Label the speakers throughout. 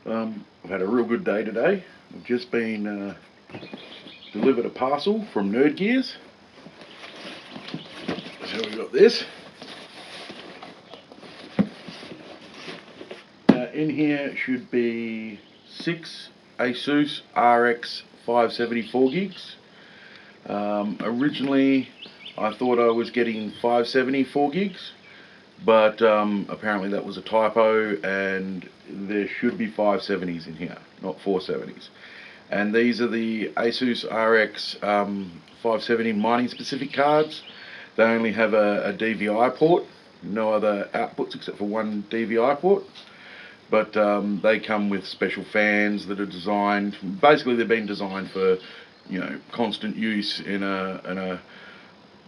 Speaker 1: I've had a real good day today. I've just been delivered a parcel from Gearz. So we got this. In here should be 6 Asus RX 574 gigs. Originally I thought I was getting 574 gigs, but apparently that was a typo, and there should be 570s in here, not 470s. And these are the Asus RX 570 mining specific cards. They only have a DVI port, no other outputs except for one DVI port. But they come with special fans that are designed, basically they've been designed for, constant use in an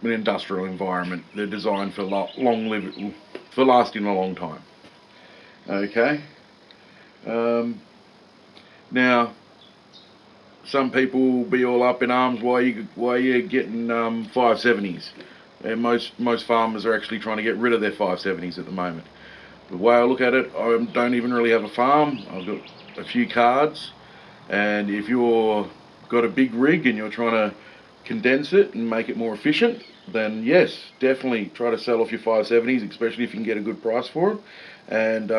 Speaker 1: industrial environment. They're designed for for lasting a long time. Okay. Now, some people will be all up in arms why you're getting 570s. And most farmers are actually trying to get rid of their 570s at the moment. The way I look at it, I don't even really have a farm. I've got a few cards, and if you've got a big rig and you're trying to condense it and make it more efficient, then yes, definitely try to sell off your 570s, especially if you can get a good price for them, and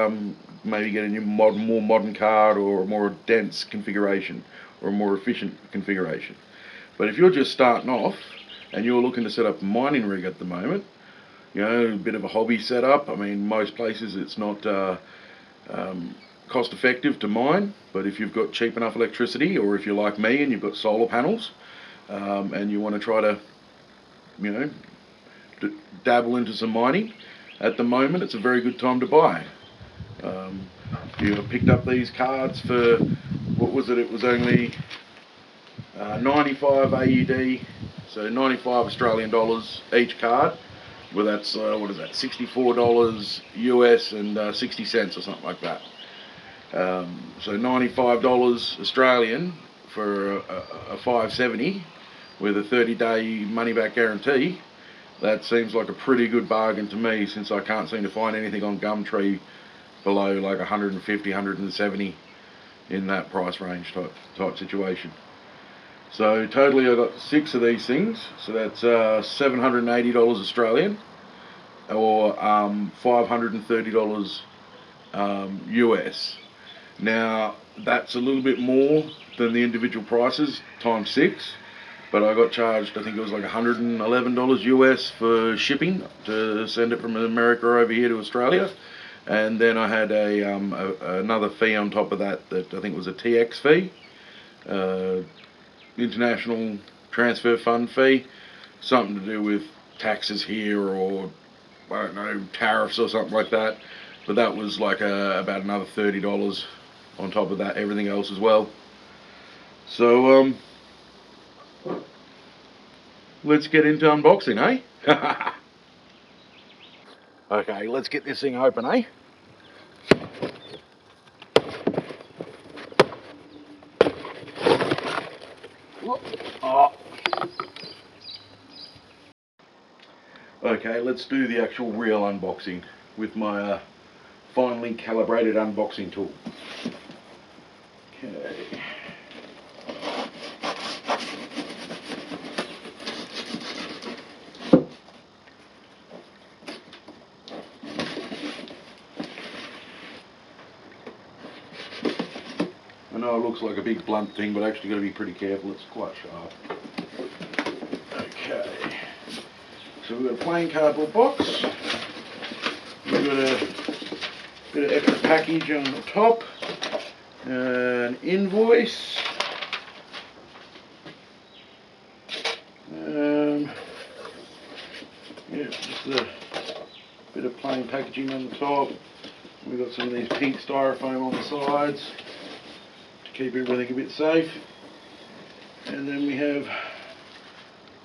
Speaker 1: maybe get a new more modern card or a more dense configuration or a more efficient configuration. But if you're just starting off and you're looking to set up a mining rig at the moment, a bit of a hobby setup. I mean, most places it's not cost effective to mine, but if you've got cheap enough electricity, or if you're like me and you've got solar panels, and you want to try to, dabble into some mining, at the moment it's a very good time to buy. You picked up these cards for, what was it? It was only 95 AUD, so 95 Australian dollars each card. Well, that's what is that? $64 US and 60 cents or something like that. So $95 Australian for a 570 with a 30-day money-back guarantee. That seems like a pretty good bargain to me, since I can't seem to find anything on Gumtree below like 150, 170 in that price range type situation. So totally I got 6 of these things, so that's $780 Australian, or $530 US. Now that's a little bit more than the individual prices times 6, but I got charged, I think it was like $111 US for shipping to send it from America over here to Australia, and then I had another fee on top of that I think was a TX fee. International transfer fund fee, something to do with taxes here, or I don't know, tariffs or something like that. But that was like about another $30 on top of that, everything else as well. So let's get into unboxing, eh? Okay, let's get this thing open, eh? Oh. Okay, let's do the actual real unboxing with my finely calibrated unboxing tool. Okay. I know it looks like a big blunt thing, but I actually got to be pretty careful. It's quite sharp. Okay. So we've got a plain cardboard box. We've got a bit of extra package on the top. An invoice. Yeah, just a bit of plain packaging on the top. We've got some of these pink styrofoam on the sides to keep everything a bit safe. And then we have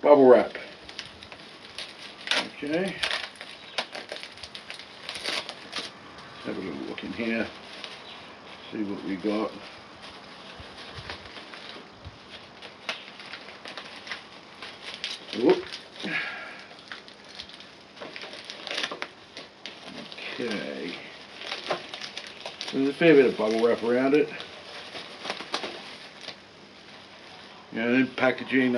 Speaker 1: bubble wrap. Okay. Have a little look in here, see what we got. Whoop. Okay. So the fair bit of bubble wrap around it. You know, then packaging,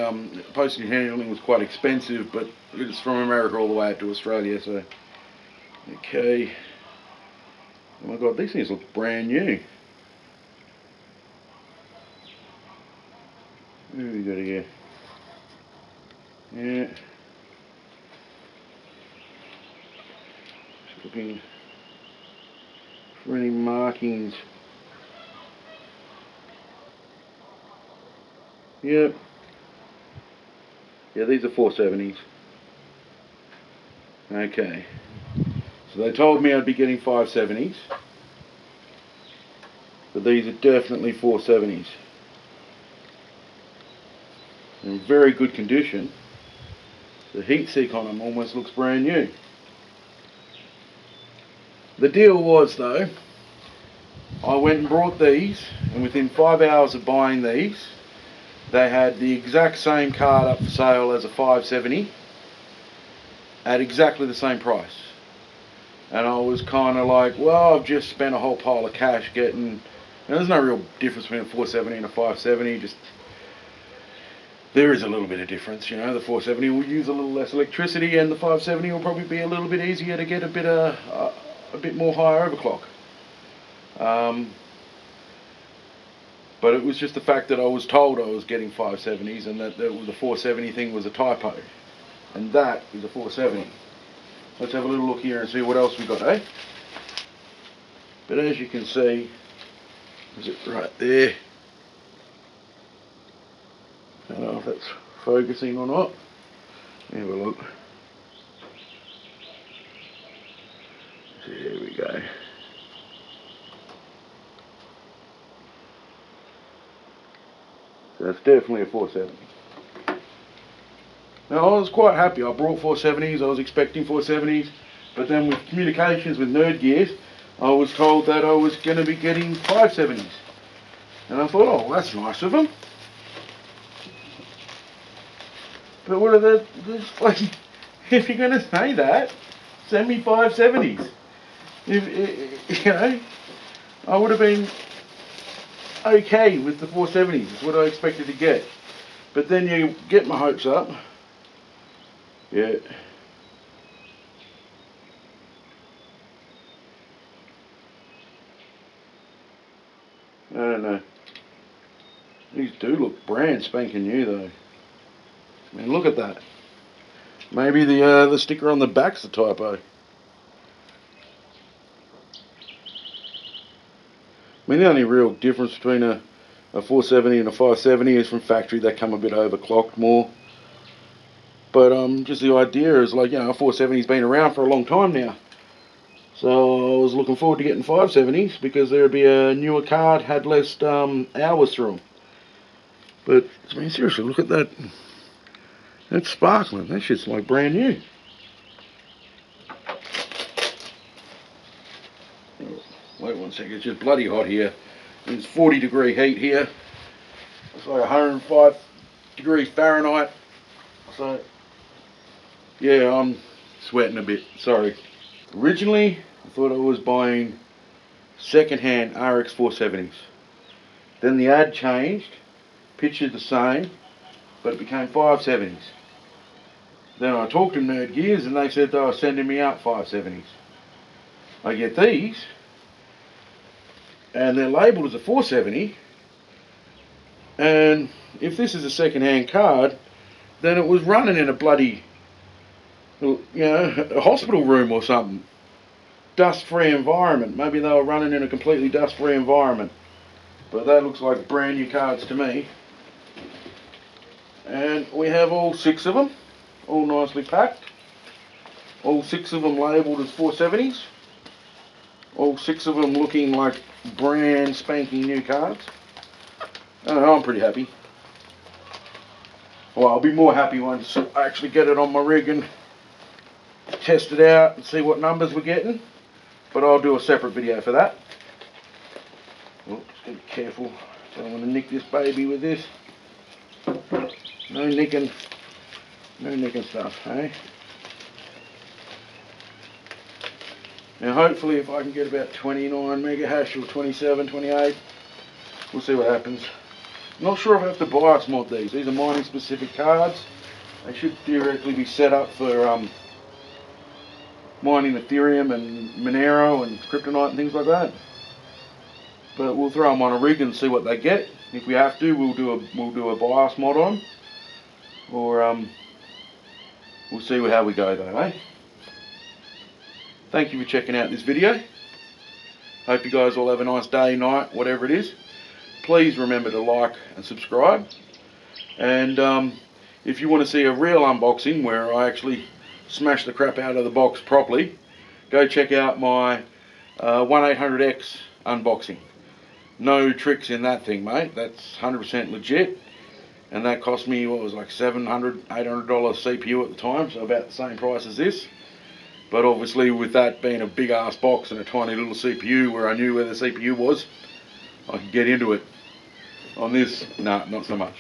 Speaker 1: postage handling was quite expensive, but it's from America all the way out to Australia, so. Okay. Oh my god, these things look brand new. What have we got here? Yeah. Just looking for any markings. Yep. Yeah, these are 470s. Okay. So they told me I'd be getting 570s. But these are definitely 470s. In very good condition. The heat sink on them almost looks brand new. The deal was though, I went and brought these, and within 5 hours of buying these, they had the exact same card up for sale as a 570 at exactly the same price. And I was kind of like, well, I've just spent a whole pile of cash getting, there's no real difference between a 470 and a 570, just there is a little bit of difference, you know. The 470 will use a little less electricity, and the 570 will probably be a little bit easier to get a bit more higher overclock. But it was just the fact that I was told I was getting 570s, and that the 470 thing was a typo, and that is a 470. Let's have a little look here and see what else we got, eh? But as you can see, is it right there? I don't know if that's focusing or not. Have a look. There we go. So that's definitely a 470. Now I was quite happy. I brought 470s. I was expecting 470s, but then with communications with Gearz, I was told that I was going to be getting 570s, and I thought, oh, that's nice of them. But what are the, like, if you're going to say that, send me 570s. If, you know, I would have been okay with the 470s, is what I expected to get. But then you get my hopes up. Yeah. I don't know. These do look brand spanking new though. I mean, look at that. Maybe the sticker on the back's a typo. I mean, the only real difference between a 470 and a 570 is from factory they come a bit overclocked more. But just the idea is, like, you know, a 470's been around for a long time now. So I was looking forward to getting 570s because there'd be a newer card, had less hours through them. But I mean, seriously, look at that. That's sparkling. That shit's like brand new. Wait 1 second, it's just bloody hot here. It's 40-degree heat here. It's like 105 degrees Fahrenheit. So, yeah, I'm sweating a bit. Sorry. Originally, I thought I was buying second-hand RX 470s. Then the ad changed, picture the same, but it became 570s. Then I talked to Gearz and they said they were sending me out 570s. I get these, and they're labelled as a 470, and if this is a second-hand card, then it was running in a bloody, you know, a hospital room or something. Dust-free environment. Maybe they were running in a completely dust-free environment. But that looks like brand new cards to me. And we have all 6 of them, all nicely packed. All 6 of them labelled as 470s. All 6 of them looking like brand spanking new cards. I don't know, I'm pretty happy. Well, I'll be more happy once I actually get it on my rig and test it out and see what numbers we're getting. But I'll do a separate video for that. Oh, just gotta be careful. Don't want to nick this baby with this. No nicking stuff, eh? Now hopefully if I can get about 29 mega hash or 27, 28, we'll see what happens. I'm not sure if I have to BIOS mod these. These are mining specific cards. They should theoretically be set up for mining Ethereum and Monero and Kryptonite and things like that. But we'll throw them on a rig and see what they get. If we have to, we'll do a BIOS mod on them. Or we'll see how we go though, eh? Thank you for checking out this video. Hope you guys all have a nice day, night, whatever it is. Please remember to like and subscribe. And if you want to see a real unboxing where I actually smash the crap out of the box properly, go check out my 1-800X unboxing. No tricks in that thing, mate. That's 100% legit. And that cost me, what was like $700, $800 CPU at the time, so about the same price as this. But obviously with that being a big ass box and a tiny little CPU where I knew where the CPU was, I could get into it. On this, nah, not so much.